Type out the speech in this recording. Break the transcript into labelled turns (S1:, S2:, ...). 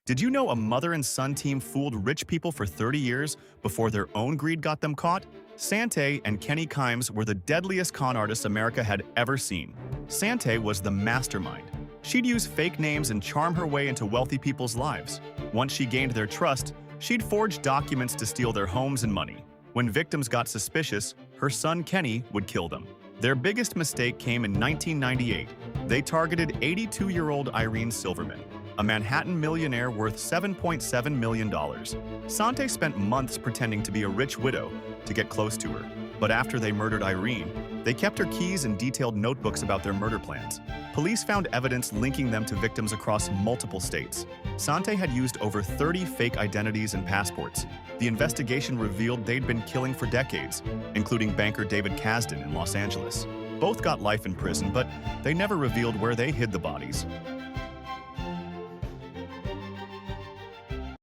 S1: Did you know a mother and son team fooled rich people for 30 years before their own greed got them caught? Sante and Kenny Kimes were the deadliest con artists America had ever seen. Sante was the mastermind. She'd use fake names and charm her way into wealthy people's lives. Once she gained their trust, she'd forge documents to steal their homes and money. When victims got suspicious, her son Kenny would kill them. Their biggest mistake came in 1998. They targeted 82-year-old Irene Silverman, a Manhattan millionaire worth $7.7 million. Sante spent months pretending to be a rich widow to get close to her. But after they murdered Irene, they kept her keys and detailed notebooks about their murder plans. Police found evidence linking them to victims across multiple states. Sante had used over 30 fake identities and passports. The investigation revealed they'd been killing for decades, including banker David Kasdan in Los Angeles. Both got life in prison, but they never revealed where they hid the bodies.